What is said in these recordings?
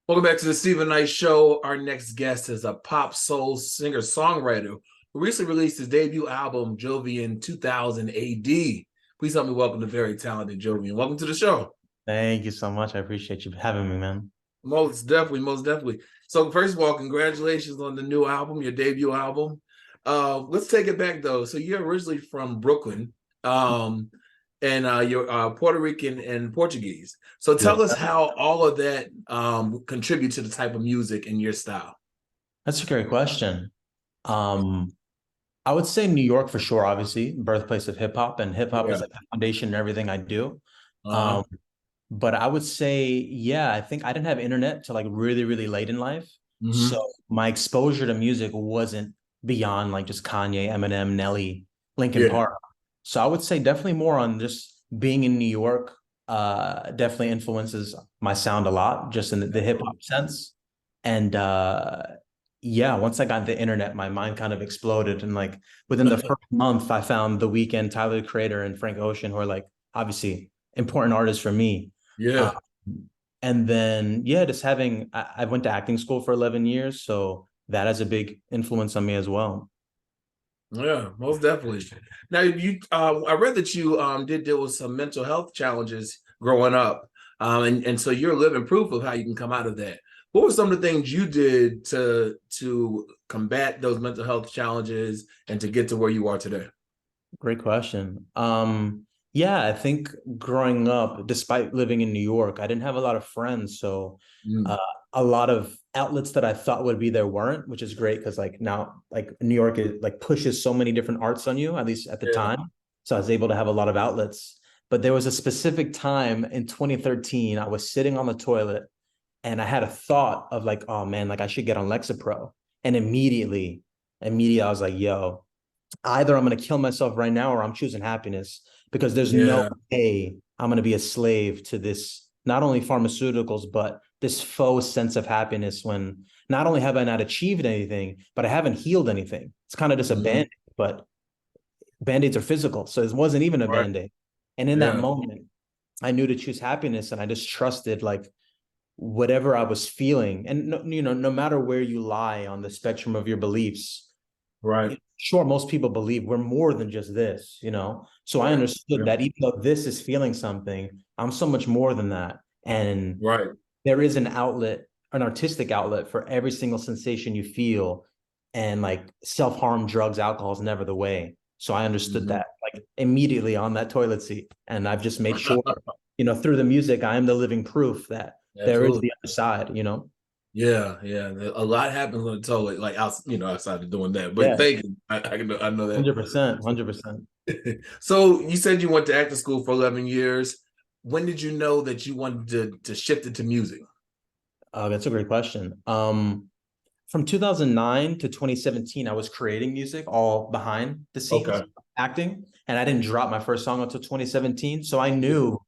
Welcome back to the Stephen Knight Show. Our next guest is a pop soul singer songwriter who recently released his debut album, Jovian 2000 AD. Please help me welcome the very talented Jovian. Welcome to the show. Thank you so much. I appreciate you having me, man. Most definitely, most definitely. So, first of all, congratulations on the new album, your debut album. Let's take it back though. So, you're originally from Brooklyn, um, and you're Puerto Rican and Portuguese. So, Yeah, tell us how all of that contribute to the type of music and your style. that's a great question. Um, I would say New York for sure, obviously, birthplace of hip hop Yeah. is like the foundation in everything I do. Uh-huh. Um, but I would say, yeah, I think I didn't have internet till like really, really late in life. Hmm. So my exposure to music wasn't beyond like just Kanye, Eminem, Nelly, Linkin Yeah. Park. So I would say definitely more on just being in New York, definitely influences my sound a lot, just in the hip hop sense. And yeah, once I got into the internet, my mind kind of exploded. And like within the first month, I found The Weeknd, Tyler the Creator, and Frank Ocean, who are like obviously important artists for me. Um, Yeah. and then yeah, just having I went to acting school for 11 years, so that has a big influence on me as well. Yeah, most definitely. Now you I read that you did deal with some mental health challenges growing up. And so you're living proof of how you can come out of that. What were some of the things you did to combat those mental health challenges and to get to where you are today? Great question. Yeah, I think growing up, despite living in New York, I didn't have a lot of friends. So Mm. uh, a lot of outlets that I thought would be there weren't, which is great because like now, like New York is like pushes so many different arts on you, at least at the Yeah. time. So I was able to have a lot of outlets. But there was a specific time in 2013, I was sitting on the toilet and I had a thought of like, oh man, like I should get on Lexapro. And immediately I was like, yo, either I'm going to kill myself right now or I'm choosing happiness because there's no Yeah. way I'm going to be a slave to this, not only pharmaceuticals, but this faux sense of happiness when not only have I not achieved anything, but I haven't healed anything. It's kind of just a Mhm. band, but band-aids are physical. So it wasn't even a Right. band-aid. And in that Yeah. moment, I knew to choose happiness and I just trusted like whatever I was feeling. And no matter where you lie on the spectrum of your beliefs, Right. sure, most people believe we're more than just this, you know? So I Right. understood Yeah. that even though this is feeling something, I'm so much more than that. And Right. there is an outlet, an artistic outlet for every single sensation you feel. And like self-harm, drugs, alcohol is never the way. So I understood Mhm. that like immediately on that toilet seat. And I've just made sure, through the music, I am the living proof that there is Absolutely. the other side. Yeah, yeah. A lot happens on the toilet, like outside of doing that. But Yeah, thank you. I know that. 100%, 100%. So you said you went to acting school for 11 years. When did you know that you wanted to shift it to music? That's a great question. From 2009 to 2017, I was creating music all behind the scenes, Okay. acting, and I didn't drop my first song until 2017. So I knew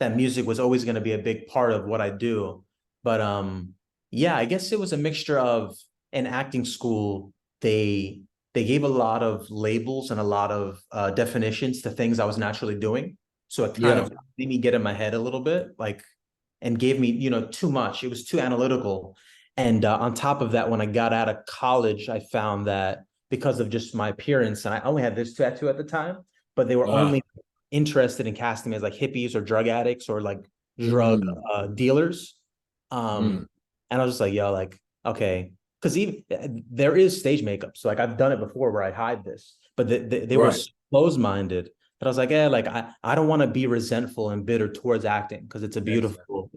that music was always going to be a big part of what I do. But yeah, I guess it was a mixture of in acting school, they they gave a lot of labels and a lot of definitions to things I was naturally doing. So it kind Yeah. of made me get in my head a little bit, like, and gave me, too much. It was too analytical. And on top of that, when I got out of college, I found that because of just my appearance, and I only had this tattoo at the time, but they were Uh, only interested in casting me as like hippies or drug addicts or like drug mm, dealers. Um, mm, and I was just like, yo, like, okay, because even there is stage makeup, so like I've done it before where I hide this, but they were right. so close-minded. But I was like, yeah, like I don't want to be resentful and bitter towards acting because it's a Excellent. beautiful,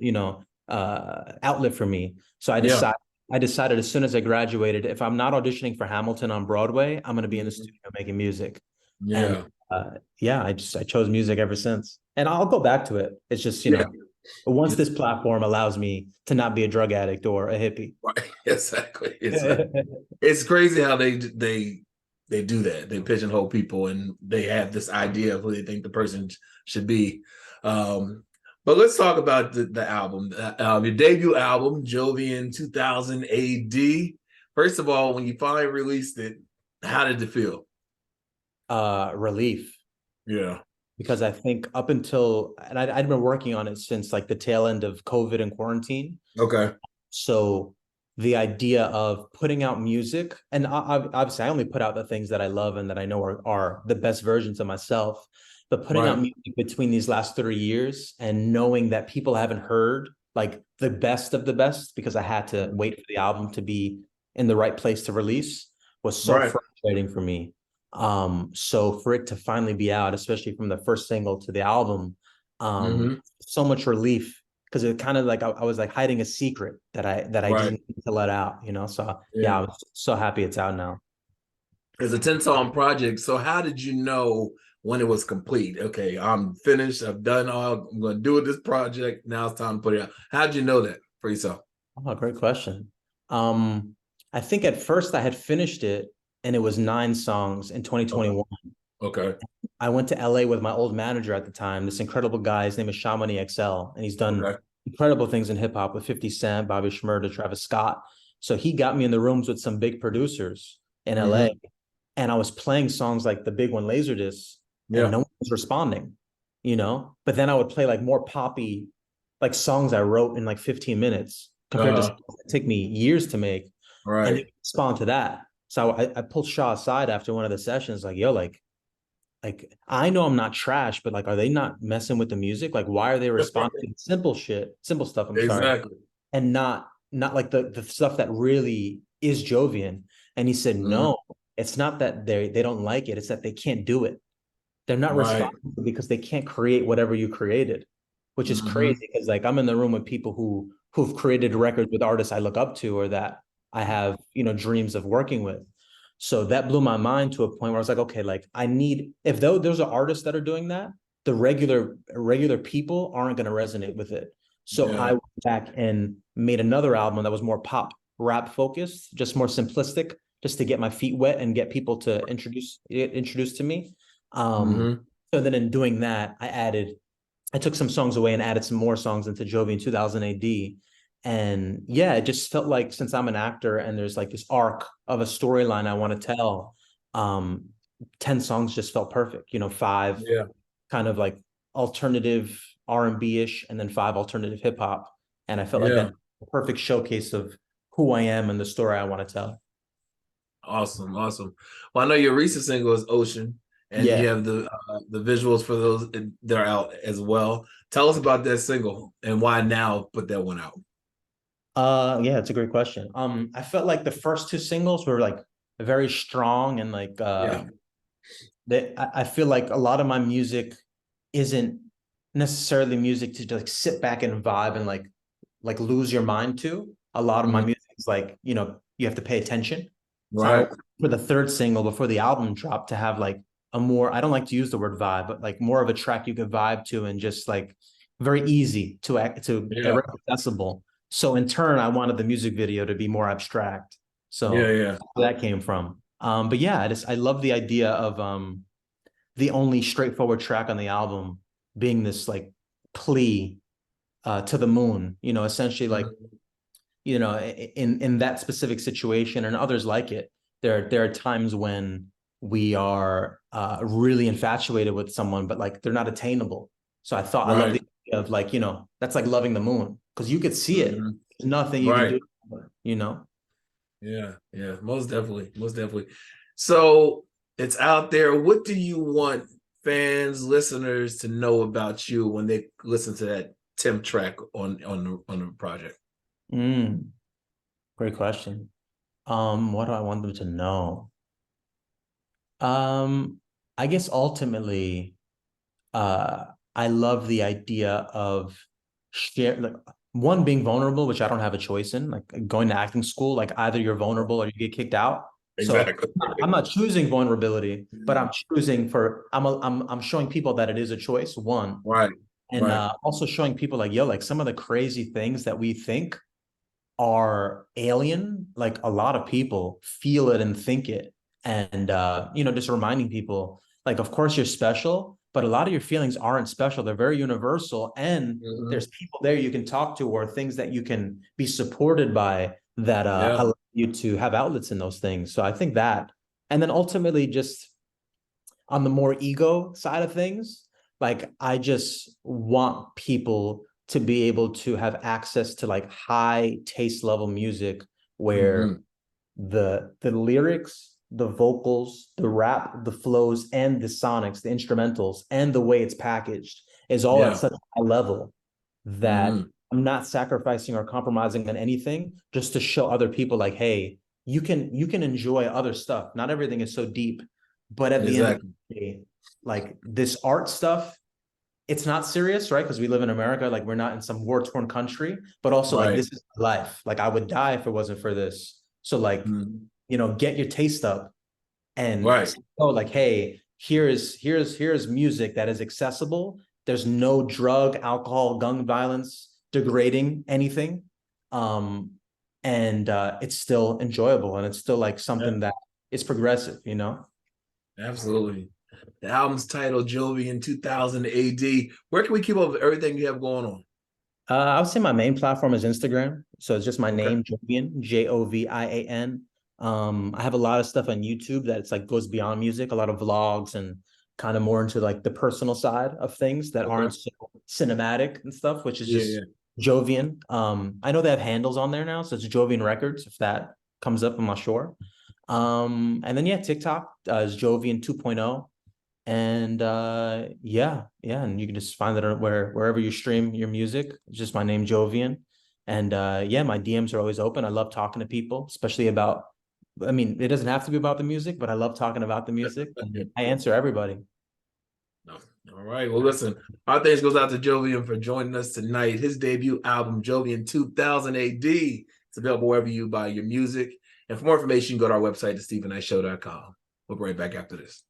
outlet for me. So Yeah. I decided as soon as I graduated, if I'm not auditioning for Hamilton on Broadway, I'm going to be in the Mhm. studio making music. And Yeah. yeah, I chose music ever since. And I'll go back to it. It's just, Yeah. once It's this platform allows me to not be a drug addict or a hippie. right. Exactly. It's crazy how they do that. They pigeonhole people and they have this idea of who they think the person should be. Um, but let's talk about the album. Your debut album, Jovian 2000 AD. First of all, when you finally released it, how did it feel? Relief. Yeah. Because I think up until, and I'd been working on it since like the tail end of COVID and quarantine. Okay. So the idea of putting out music, and obviously I only put out the things that I love and that I know are the best versions of myself, but putting out Right. music between these last 3 years and knowing that people haven't heard like the best of the best because I had to wait for the album to be in the right place to release was so Right. frustrating for me. So for it to finally be out, especially from the first single to the album, Hmm. so much relief because it kind of like I was like hiding a secret that I Right. didn't need to let out, you know. So yeah, Yeah. I was so happy it's out now. It's a 10-song project. So how did you know when it was complete? Okay, I'm finished. I've done all I'm gonna do with this project. Now it's time to put it out. How did you know that for yourself? Oh, great question. Um, I think at first I had finished it and it was 9 songs in Okay. 2021. Okay. I went to LA with my old manager at the time, this incredible guy. His name is Shamani XL, and he's done Okay. incredible things in hip hop with 50 Cent, Bobby Shmurda, Travis Scott. So he got me in the rooms with some big producers in LA, Hmm. and I was playing songs like the big one, Laserdisc, and Yeah. no one was responding, you know? But then I would play like more poppy, like songs I wrote in like 15 minutes compared to Uh-huh. songs that take me years to make, and they Right. respond to that. So I pulled Shaw aside after one of the sessions, like, yo, like I know I'm not trash, but like, are they not messing with the music? Like, why are they responding to simple shit, simple stuff? I'm sorry, Exactly. and not like the stuff that really is Jovian. And he said, Mhm. no, it's not that they don't like it; it's that they can't do it. They're not Right. responsible because they can't create whatever you created, which is Hmm. crazy. Because like I'm in the room with people who've created records with artists I look up to or that I have dreams of working with. So that blew my mind to a point where I was like, okay, like I need if though those are artists that are doing that, the regular people aren't going to resonate with it. So I Yeah. went back and made another album that was more pop rap focused, just more simplistic, just to get my feet wet and get people to introduce to me. Um, Hmm. so then in doing that, I took some songs away and added some more songs into Jovian 2000 AD. And yeah, it just felt like since I'm an actor and there's like this arc of a storyline I want to tell, um, 10 songs just felt perfect. Five Yeah. kind of like alternative R&B-ish and then five alternative hip hop. And I felt like Yeah. that perfect showcase of who I am and the story I want to tell. Awesome. Awesome. Well, I know your recent single is Ocean, and Yeah. you have the visuals for those they're out as well. Tell us about that single and why now put that one out. Yeah, it's a great question. I felt like the first two singles were like very strong and like Yeah. I feel like a lot of my music isn't necessarily music to just like sit back and vibe and like lose your mind to. A lot of my Mhm. music is like, you have to pay attention. So I Right. for the third single before the album dropped to have like a more, I don't like to use the word vibe, but like more of a track you could vibe to and just like very easy to act to Yeah. very accessible. So in turn, I wanted the music video to be more abstract. Yeah. So Yeah. that came from. But yeah, I love the idea of the only straightforward track on the album being this like plea to the moon, essentially like, Mhm. in that specific situation and others like it, there are times when we are really infatuated with someone, but like they're not attainable. So I love Right. the idea of like, that's like loving the moon because you could see it. Mhm. There's nothing you can Right. do. Yeah. Yeah. Most definitely. Most definitely. So it's out there. What do you want fans, listeners to know about you when they listen to that Tim track on the project? Mm, great question. What do I want them to know? Um, I guess ultimately, uh, I love the idea of share like one being vulnerable, which I don't have a choice in, like going to acting school, like either you're vulnerable or you get kicked out. So Exactly. I'm not choosing vulnerability, but I'm choosing for I'm showing people that it is a choice, one, Right. and Right. also showing people like, yo, like some of the crazy things that we think are alien, like a lot of people feel it and think it. And just reminding people, like, of course you're special, but a lot of your feelings aren't special. They're very universal. And there's Mhm. people there you can talk to or things that you can be supported by that Yeah. allow you to have outlets in those things. So I think that, and then ultimately just on the more ego side of things, like I just want people to be able to have access to like high taste level music where Hmm. the lyrics, the vocals, the rap, the flows, and the sonics, the instrumentals, and the way it's packaged is all at Yeah. such a high level that Hmm. I'm not sacrificing or compromising on anything just to show other people like, hey, you can enjoy other stuff. Not everything is so deep, but at the end of Exactly. the day, like this art stuff, it's not serious, right? Because we live in America, like we're not in some war-torn country, but also like Right. this is life. Like I would die if it wasn't for this. So like, Mhm. get your taste up and Right. oh, like, hey, here's music that is accessible. There's no drug, alcohol, gun violence degrading anything. Um, and it's still enjoyable and it's still like Yeah. something that is progressive. Absolutely. The album's titled Jovian 2000 AD. Where can we keep up with everything you have going on? I would say my main platform is Instagram. So it's just my Okay. name, Jovian, Jovian. I have a lot of stuff on YouTube that it's like goes beyond music, a lot of vlogs and kind of more into like the personal side of things that Okay. aren't so cinematic and stuff, which is Yeah, just yeah. Jovian. I know they have handles on there now, so it's Jovian Records. If that comes up, I'm not sure. And then yeah, TikTok is Jovian 2.0. And yeah, and you can just find it wherever you stream your music. It's just my name, Jovian. And yeah, my DMs are always open. I love talking to people, especially about, I mean, it doesn't have to be about the music, but I love talking about the music. And I answer everybody. No. All right. Well, listen, our thanks goes out to Jovian for joining us tonight. His debut album, Jovian 2000 AD. It's available wherever you buy your music. And for more information, you can go to our website, thestephennightshow.com. We'll be right back after this.